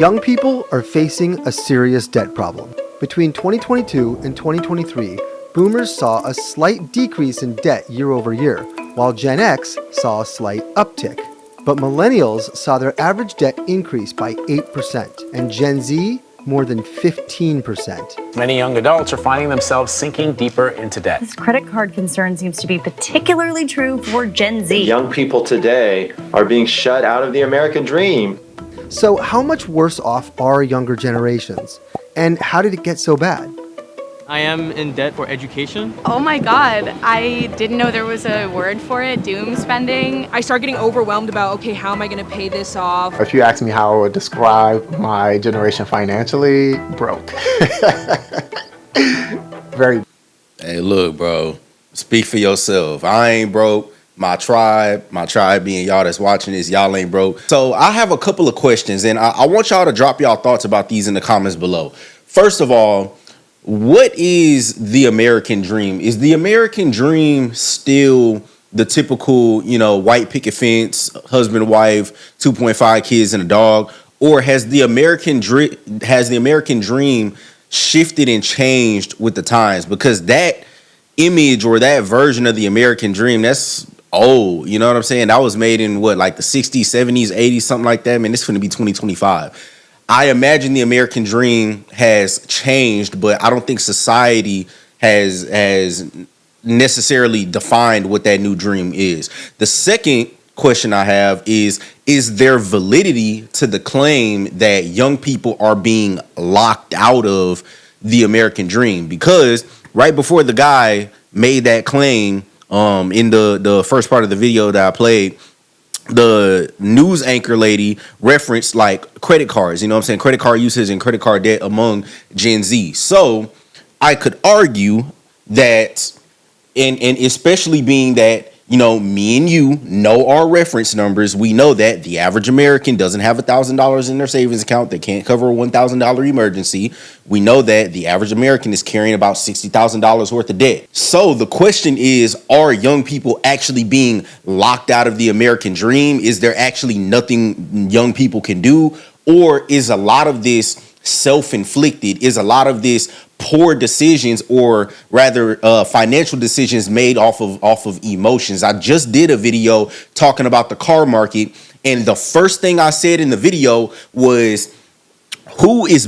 Young people are facing a serious debt problem. Between 2022 and 2023, boomers saw a slight decrease in debt year over year, while Gen X saw a slight uptick. But millennials saw their average debt increase by 8%, and Gen Z more than 15%. Many young adults are finding themselves sinking deeper into debt. This credit card concern seems to be particularly true for Gen Z. Young people today are being shut out of the American dream. So how much worse off are younger generations? And how did it get so bad? I am in debt for education. Oh my God, I didn't know there was a word for it, doom spending. I start getting overwhelmed about, okay, how am I gonna pay this off? If you ask me how I would describe my generation financially, broke. Very. Hey, look, bro, speak for yourself. I ain't broke. My tribe being y'all that's watching this, y'all ain't broke. So I have a couple of questions, and I want y'all to drop y'all thoughts about these in the comments below. First of all, what is the American dream? Is the American dream still the typical, white picket fence, husband, wife, 2.5 kids and a dog? Or has the American dream shifted and changed with the times? Because that image or that version of the American dream, that's old. You know what I'm saying? That was made in like the 60s, 70s, 80s, something like that. Man, this is going to be 2025. I imagine the American dream has changed, but I don't think society has necessarily defined what that new dream is. The second question I have is there validity to the claim that young people are being locked out of the American dream? Because right before the guy made that claim, in the first part of the video that I played, the news anchor lady referenced like credit cards, credit card usage and credit card debt among Gen Z. So I could argue that, and especially being that, me and you know our reference numbers, we know that the average American doesn't have $1,000 in their savings account. They can't cover a $1,000 emergency. We know that the average American is carrying about $60,000 worth of debt. So the question is, are young people actually being locked out of the American dream? Is there actually nothing young people can do? Or is a lot of this self-inflicted? Is a lot of this poor decisions, or rather financial decisions made off of emotions? I just did a video talking about the car market, and the first thing I said in the video was, who is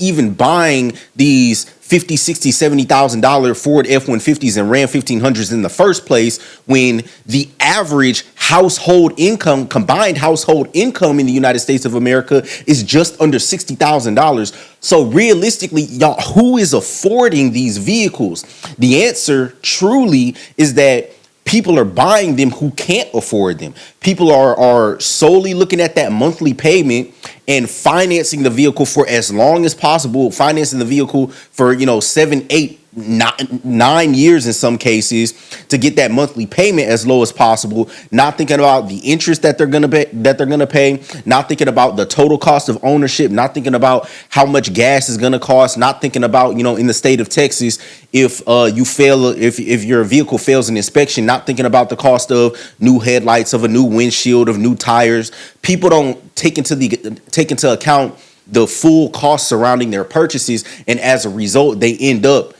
even buying these $50,000, $60,000, $70,000 Ford F-150s and Ram 1500s in the first place, when the average combined household income in the United States of America is just under $60,000. So realistically, y'all, who is affording these vehicles? The answer truly is that people are buying them who can't afford them. People are solely looking at that monthly payment and financing the vehicle for as long as possible, financing the vehicle for 7, 8, 9 years in some cases, to get that monthly payment as low as possible, not thinking about the interest that they're gonna pay, not thinking about the total cost of ownership, not thinking about how much gas is gonna cost, not thinking about, in the state of Texas, if your vehicle fails an inspection, not thinking about the cost of new headlights, of a new windshield, of new tires. People don't take into account the full cost surrounding their purchases, and as a result, they end up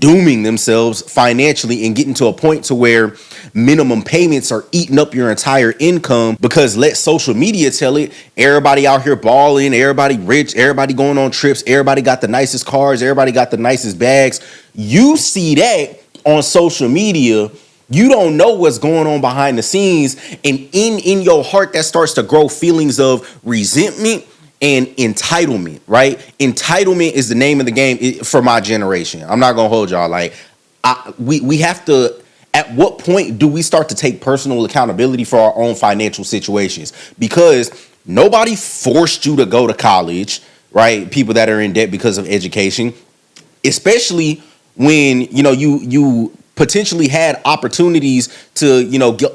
dooming themselves financially and getting to a point to where minimum payments are eating up your entire income. Because let social media tell it, everybody out here balling, everybody rich, everybody going on trips, everybody got the nicest cars, everybody got the nicest bags. You see that on social media. You don't know what's going on behind the scenes, and in your heart that starts to grow feelings of resentment and entitlement, right? Entitlement is the name of the game for my generation. I'm not gonna hold y'all. We have to. At what point do we start to take personal accountability for our own financial situations? Because nobody forced you to go to college, right? People that are in debt because of education, especially when you potentially had opportunities to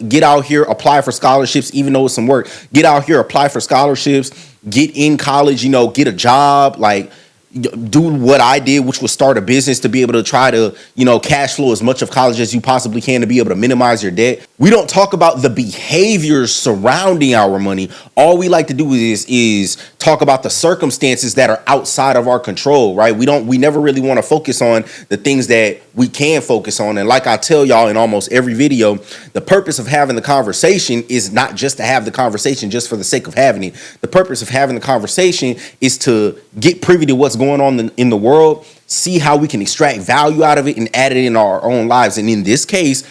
get out here, apply for scholarships, even though it's some work. Get out here, apply for scholarships, get in college, get a job, do what I did, which was start a business to be able to try to, cash flow as much of college as you possibly can to be able to minimize your debt. We don't talk about the behaviors surrounding our money. All we like to do is talk about the circumstances that are outside of our control, right? We never really want to focus on the things that we can focus on. And like I tell y'all in almost every video, the purpose of having the conversation is not just to have the conversation just for the sake of having it. The purpose of having the conversation is to get privy to what's going on in the world, see how we can extract value out of it and add it in our own lives. And in this case,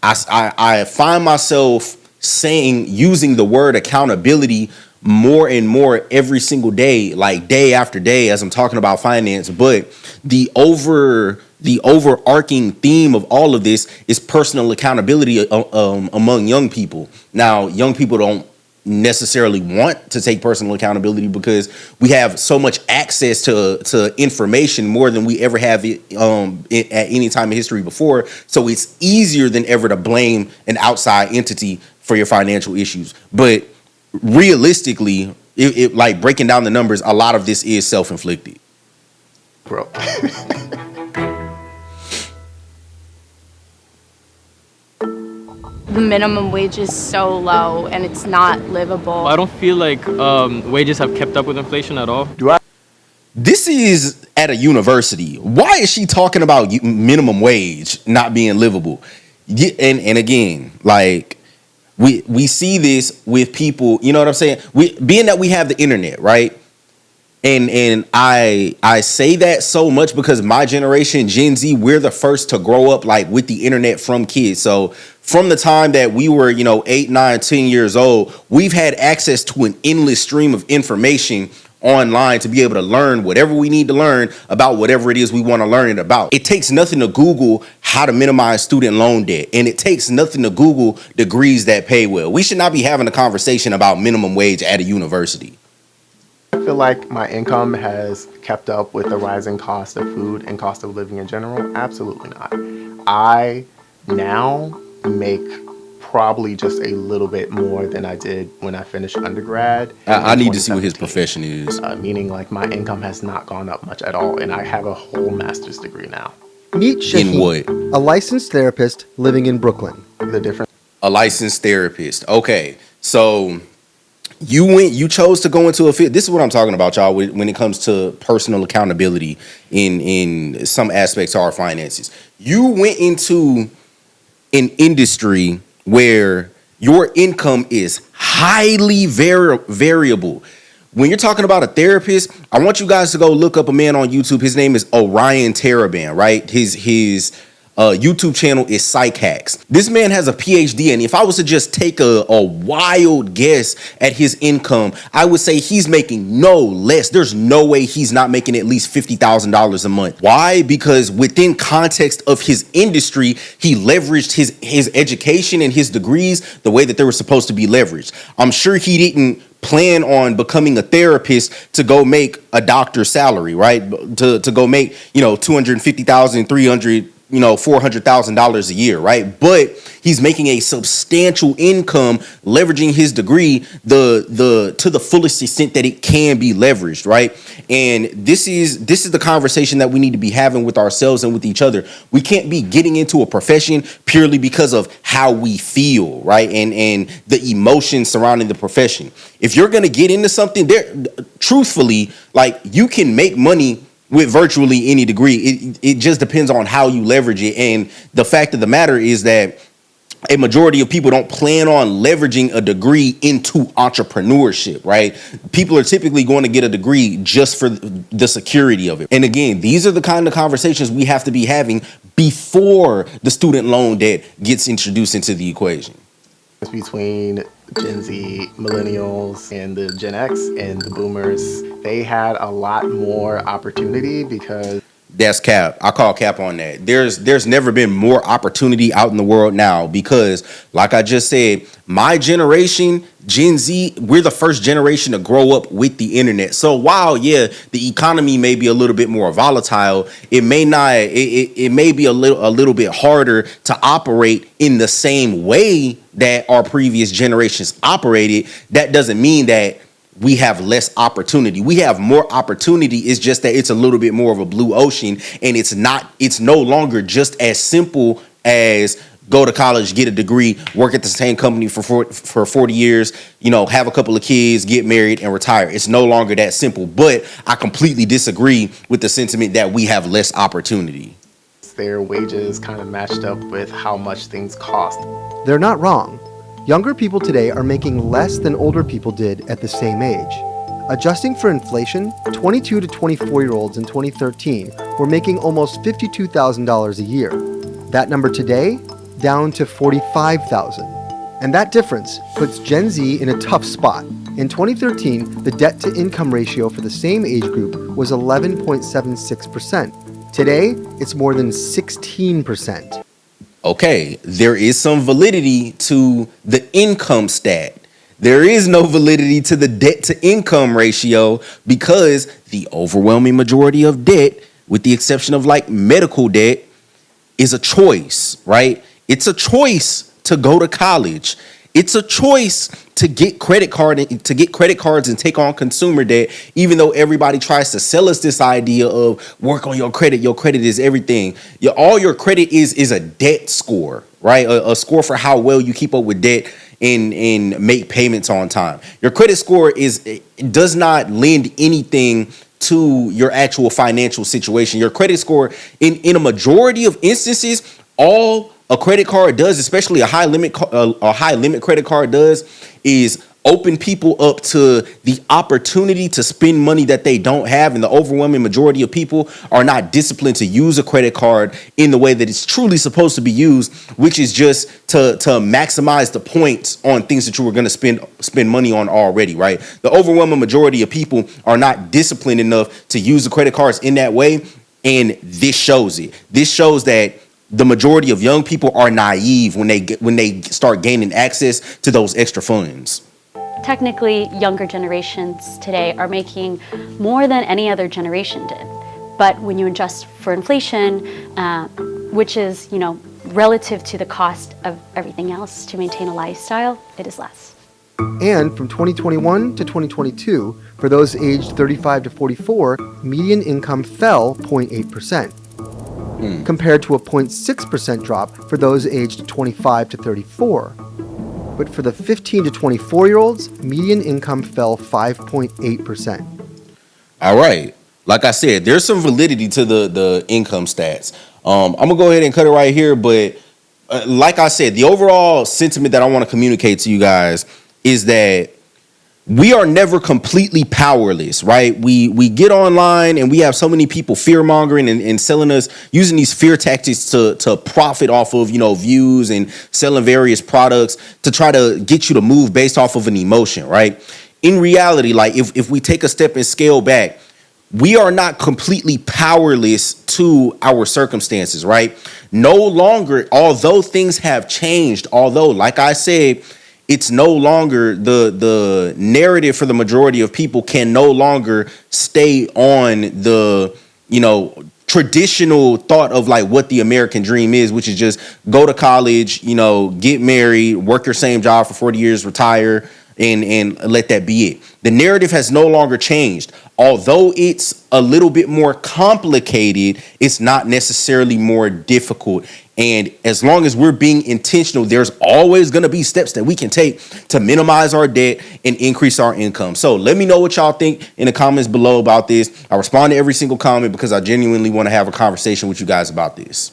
I find myself using the word accountability more and more every single day, like day after day, as I'm talking about finance. But the overarching theme of all of this is personal accountability among young people. Now, young people don't necessarily want to take personal accountability because we have so much access to information, more than we ever have at any time in history before. So it's easier than ever to blame an outside entity for your financial issues. But realistically, it like breaking down the numbers, a lot of this is self-inflicted. Bro. The minimum wage is so low and it's not livable. I don't feel like wages have kept up with inflation at all. This is at a university. Why is she talking about minimum wage not being livable? And again, like we see this with people, you know what I'm saying? Being that we have the internet, right? And I say that so much because my generation, Gen Z, we're the first to grow up like with the internet from kids. So from the time that we were, 8, 9, 10 years old, we've had access to an endless stream of information online to be able to learn whatever we need to learn about whatever it is we want to learn it about. It takes nothing to Google how to minimize student loan debt, and it takes nothing to Google degrees that pay well. We should not be having a conversation about minimum wage at a university. I feel like my income has kept up with the rising cost of food and cost of living in general. Absolutely not. I now make probably just a little bit more than I did when I finished undergrad. I need to see what his profession is. Meaning like my income has not gone up much at all, and I have a whole master's degree now. Meet Shaheen, In what? a licensed therapist living in Brooklyn. The difference. A licensed therapist. Okay, so you chose to go into a field. This is what I'm talking about, y'all, when it comes to personal accountability in some aspects of our finances. You went into an industry where your income is highly variable. When you're talking about a therapist, I want you guys to go look up a man on YouTube. His name is Orion Taraban, right? His YouTube channel is Psych Hacks. This man has a PhD, and if I was to just take a wild guess at his income, I would say he's making no less. There's no way he's not making at least $50,000 a month. Why? Because within context of his industry, he leveraged his education and his degrees the way that they were supposed to be leveraged. I'm sure he didn't plan on becoming a therapist to go make a doctor's salary, right? To go make, $250,000, $300,000, $400,000 a year, right? But he's making a substantial income leveraging his degree to the fullest extent that it can be leveraged, right? And this is the conversation that we need to be having with ourselves and with each other. We can't be getting into a profession purely because of how we feel, right? And the emotions surrounding the profession. If you're gonna get into something, truthfully, like, you can make money with virtually any degree. It just depends on how you leverage it. And the fact of the matter is that a majority of people don't plan on leveraging a degree into entrepreneurship, right? People are typically going to get a degree just for the security of it. And again, these are the kind of conversations we have to be having before the student loan debt gets introduced into the equation. Between Gen Z, millennials, and the Gen X and the boomers, they had a lot more opportunity because... That's cap. I call cap on that. There's never been more opportunity out in the world now because, like I just said, my generation, Gen Z, we're the first generation to grow up with the internet. So while, the economy may be a little bit more volatile, it may not. It may be a little bit harder to operate in the same way that our previous generations operated. That doesn't mean that we have less opportunity. We have more opportunity. It's just that it's a little bit more of a blue ocean, and it's no longer just as simple as go to college, get a degree, work at the same company for 40 years, have a couple of kids, get married, and retire. It's no longer that simple. But I completely disagree with the sentiment that we have less opportunity. Their wages kind of matched up with how much things cost. They're not wrong. Younger people today are making less than older people did at the same age. Adjusting for inflation, 22 to 24-year-olds in 2013 were making almost $52,000 a year. That number today, down to $45,000. And that difference puts Gen Z in a tough spot. In 2013, the debt-to-income ratio for the same age group was 11.76%. Today, it's more than 16%. Okay, there is some validity to the income stat. There is no validity to the debt-to-income ratio because the overwhelming majority of debt, with the exception of like medical debt, is a choice, right? It's a choice to go to college. It's a choice to get credit cards and take on consumer debt, even though everybody tries to sell us this idea of work on your credit. Your credit is everything. All your credit is a debt score, right? A score for how well you keep up with debt and make payments on time. Your credit score does not lend anything to your actual financial situation. Your credit score, in a majority of instances, all a credit card does, especially a high limit credit card does, is open people up to the opportunity to spend money that they don't have. And the overwhelming majority of people are not disciplined to use a credit card in the way that it's truly supposed to be used, which is just to maximize the points on things that you were going to spend money on already, right? The overwhelming majority of people are not disciplined enough to use the credit cards in that way. And this shows it. This shows that the majority of young people are naive when they start gaining access to those extra funds. Technically, younger generations today are making more than any other generation did. But when you adjust for inflation, which is, relative to the cost of everything else to maintain a lifestyle, it is less. And from 2021 to 2022, for those aged 35 to 44, median income fell 0.8%. Compared to a 0.6% drop for those aged 25 to 34. But for the 15 to 24-year-olds, median income fell 5.8%. All right. Like I said, there's some validity to the income stats. I'm going to go ahead and cut it right here. But like I said, the overall sentiment that I want to communicate to you guys is that we are never completely powerless, right? We get online and we have so many people fear mongering and selling us, using these fear tactics to profit off of, views and selling various products to try to get you to move based off of an emotion, right? In reality, like if we take a step and scale back, we are not completely powerless to our circumstances, right? No longer, although things have changed, like I said, it's no longer the narrative for the majority of people can no longer stay on the, traditional thought of like what the American dream is, which is just go to college, get married, work your same job for 40 years, retire, and let that be it. The narrative has no longer changed. Although it's a little bit more complicated, it's not necessarily more difficult. And as long as we're being intentional, there's always going to be steps that we can take to minimize our debt and increase our income. So let me know what y'all think in the comments below about this. I respond to every single comment because I genuinely want to have a conversation with you guys about this.